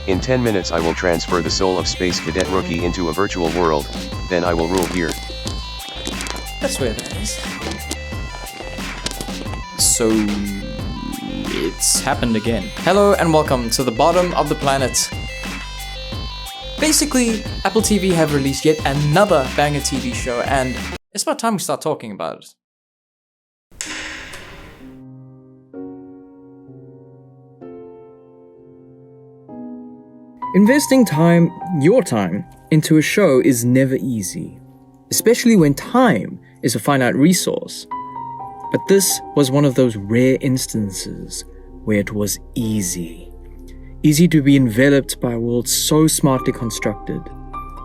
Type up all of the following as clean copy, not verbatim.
In 10 minutes I will transfer the soul of Space Cadet Rookie into a virtual world, then I will rule here. That's where that is. So, it's happened again. Hello and welcome to the bottom of the planet. Basically, Appletv have released yet another banger TV show, and it's about time we start talking about it. Investing time, your time, into a show is never easy, especially when time is a finite resource. But this was one of those rare instances where it was easy. Easy to be enveloped by a world so smartly constructed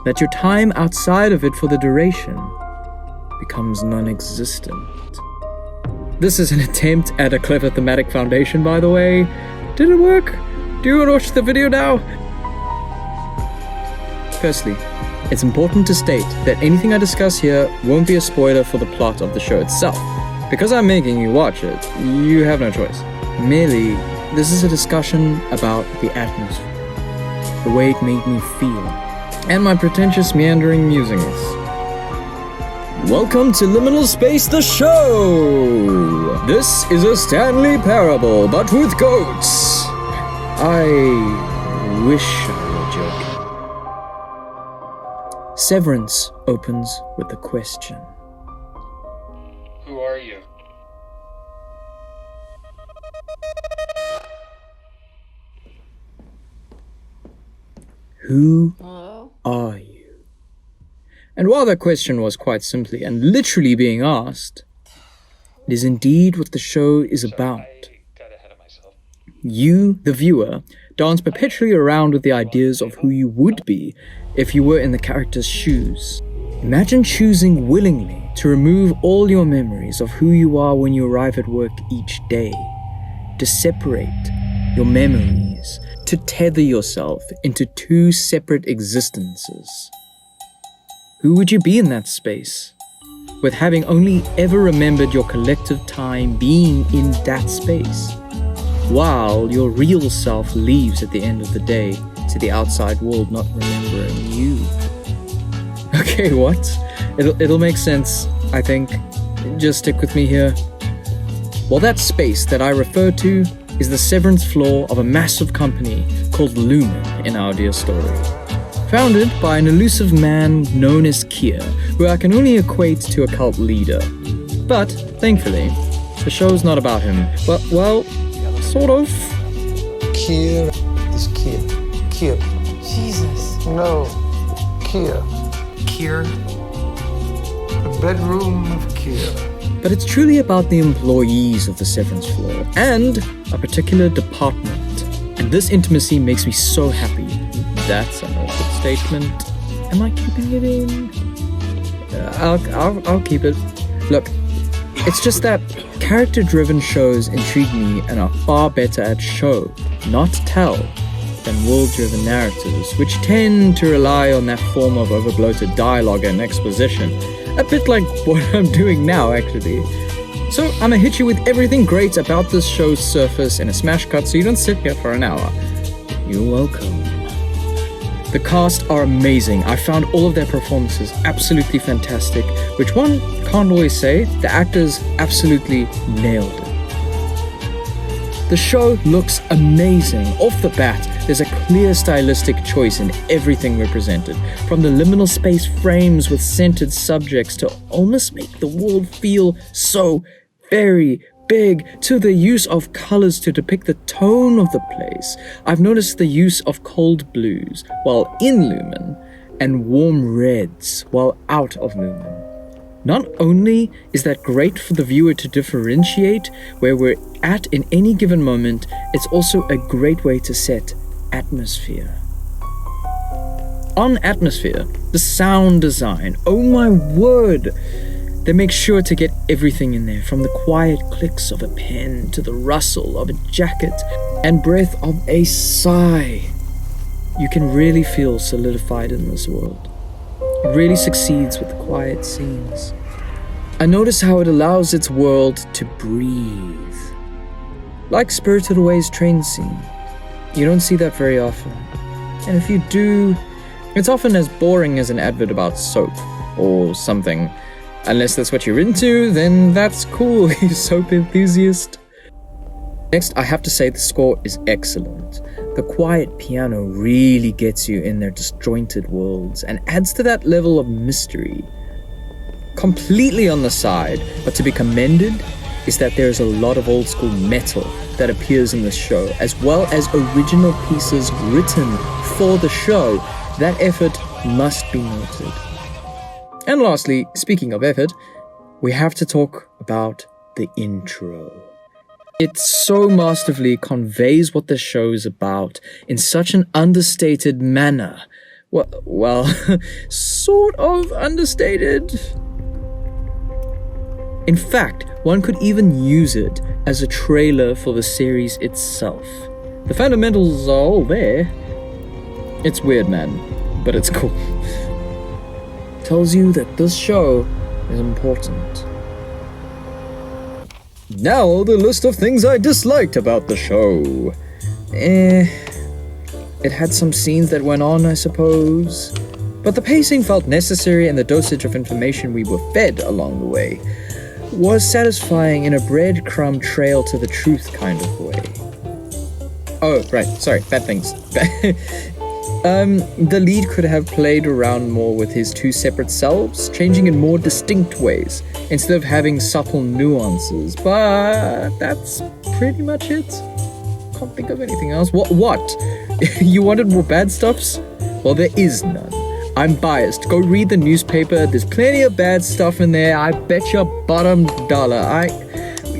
that your time outside of it for the duration becomes non-existent. This is an attempt at a clever thematic foundation, by the way. Did it work? Do you want to watch the video now? Firstly, it's important to state that anything I discuss here won't be a spoiler for the plot of the show itself. Because I'm making you watch it, you have no choice. Merely, this is a discussion about the atmosphere, the way it made me feel, and my pretentious meandering musings. Welcome to Liminal Space, the show! This is a Stanley Parable, but with goats. I wish I were joking. Severance opens with a question. Who are you? Who are you? And while that question was quite simply and literally being asked, it is indeed what the show is about. I got ahead of myself. You, the viewer, dance perpetually around with the ideas of who you would be if you were in the character's shoes. Imagine choosing willingly to remove all your memories of who you are when you arrive at work each day, to separate your memories, to tether yourself into two separate existences. Who would you be in that space, with having only ever remembered your collective time being in that space, while your real self leaves at the end of the day to the outside world not remembering you? Okay, what? It'll make sense, I think. Just stick with me here. Well, that space that I refer to is the severance floor of a massive company called Lumen in our dear story. Founded by an elusive man known as Kier, who I can only equate to a cult leader. But, thankfully, the show's not about him. Well, sort of. Kier is Kier. Kier. Jesus. No. Kier. Kier. The bedroom of Kier. But it's truly about the employees of the severance floor and a particular department. And this intimacy makes me so happy. That's an awkward statement. Am I keeping it in? I'll keep it. Look, it's just that character-driven shows intrigue me and are far better at show, not tell, than world-driven narratives, which tend to rely on that form of overbloated dialogue and exposition. A bit like what I'm doing now, actually. So I'ma hit you with everything great about this show's surface in a smash cut so you don't sit here for an hour. You're welcome. The cast are amazing. I found all of their performances absolutely fantastic, which one can't always say. The actors absolutely nailed it. The show looks amazing. Off the bat, there's a clear stylistic choice in everything represented, from the liminal space frames with centered subjects to almost make the world feel so very big, to the use of colors to depict the tone of the place. I've noticed the use of cold blues while in Lumen and warm reds while out of Lumen. Not only is that great for the viewer to differentiate where we're at in any given moment, it's also a great way to set atmosphere. On atmosphere, the sound design, oh my word! They make sure to get everything in there, from the quiet clicks of a pen to the rustle of a jacket and breath of a sigh. You can really feel solidified in this world. It really succeeds with the quiet scenes. I notice how it allows its world to breathe. Like Spirited Away's train scene. You don't see that very often. And if you do, it's often as boring as an advert about soap or something. Unless that's what you're into, then that's cool, you soap enthusiast. Next, I have to say the score is excellent. The quiet piano really gets you in their disjointed worlds and adds to that level of mystery. Completely on the side, but to be commended, is that there is a lot of old school metal that appears in this show, as well as original pieces written for the show. That effort must be noted. And lastly, speaking of effort, we have to talk about the intro. It so masterfully conveys what the show is about in such an understated manner. Well, sort of understated. In fact, one could even use it as a trailer for the series itself. The fundamentals are all there. It's weird, man, but it's cool. Tells you that this show is important. Now, the list of things I disliked about the show. It had some scenes that went on, I suppose. But the pacing felt necessary, and the dosage of information we were fed along the way was satisfying in a breadcrumb trail to the truth kind of way. Oh, right, sorry, bad things. The lead could have played around more with his two separate selves, changing in more distinct ways, instead of having subtle nuances, but that's pretty much it. Can't think of anything else. What? You wanted more bad stuffs? Well, there is none. I'm biased. Go read the newspaper. There's plenty of bad stuff in there. I bet your bottom dollar.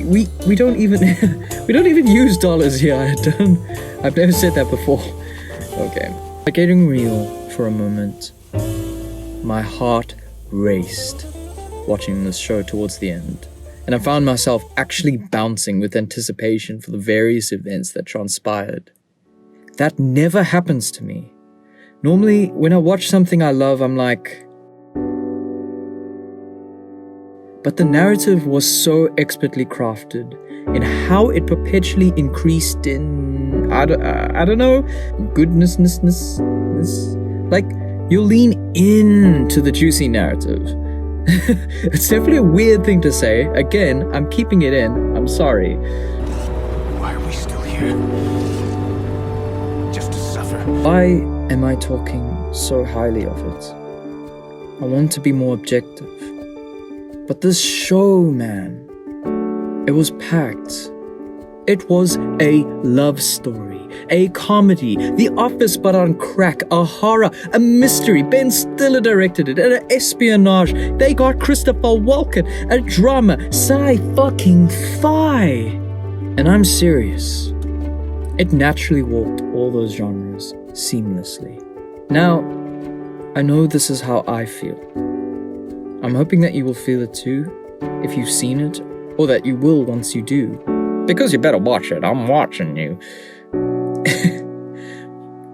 We don't even we don't even use dollars here. I've never said that before. Okay. Getting real for a moment, my heart raced watching this show towards the end, and I found myself actually bouncing with anticipation for the various events that transpired. That never happens to me. Normally, when I watch something I love, I'm like... But the narrative was so expertly crafted in how it perpetually increased in, I don't know, goodnessness. Like, you lean into the juicy narrative. It's definitely a weird thing to say. Again, I'm keeping it in. I'm sorry. Why are we still here? Just to suffer. Why am I talking so highly of it? I want to be more objective. But this show, man, it was packed. It was a love story, a comedy, The Office but on crack, a horror, a mystery. Ben Stiller directed it, an espionage. They got Christopher Walken, a drama, sci-fucking-fi. And I'm serious. It naturally walked all those genres seamlessly. Now, I know this is how I feel. I'm hoping that you will feel it too, if you've seen it, or that you will once you do. Because you better watch it, I'm watching you.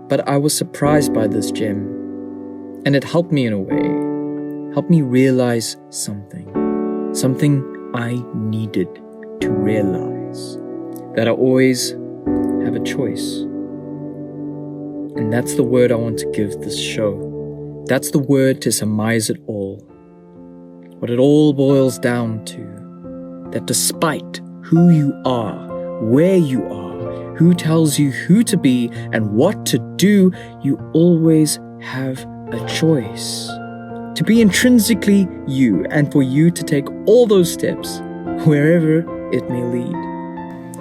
But I was surprised by this gem, and it helped me in a way. Helped me realize something. Something I needed to realize. That I always have a choice. And that's the word I want to give this show. That's the word to surmise it all. What it all boils down to, that despite who you are, where you are, who tells you who to be and what to do, you always have a choice. To be intrinsically you, and for you to take all those steps, wherever it may lead.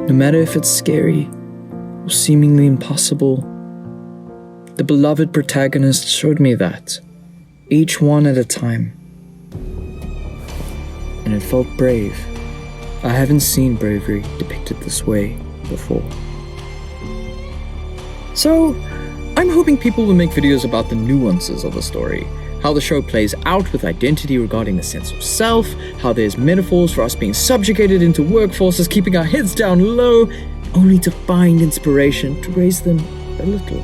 No matter if it's scary or seemingly impossible. The beloved protagonist showed me that, each one at a time. And it felt brave. I haven't seen bravery depicted this way before. So, I'm hoping people will make videos about the nuances of the story, how the show plays out with identity regarding the sense of self, how there's metaphors for us being subjugated into workforces, keeping our heads down low, only to find inspiration to raise them a little.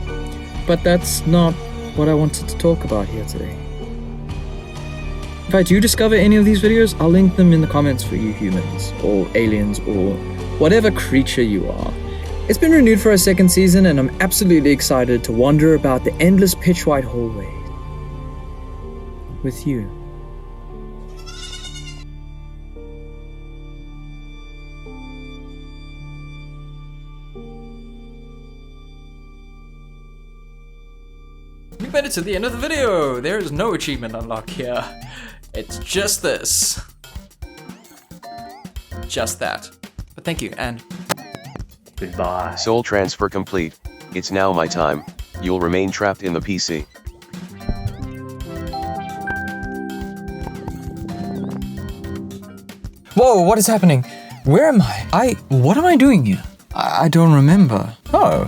But that's not what I wanted to talk about here today. If I do discover any of these videos, I'll link them in the comments for you humans, or aliens, or whatever creature you are. It's been renewed for a second season, and I'm absolutely excited to wander about the endless pitch white hallways with you. We made it to the end of the video. There is no achievement unlock here. It's just this. Just that. But thank you, and Goodbye. Soul transfer complete. It's now my time. You'll remain trapped in the PC. Whoa, what is happening? Where am I? What am I doing here? I don't remember. Oh,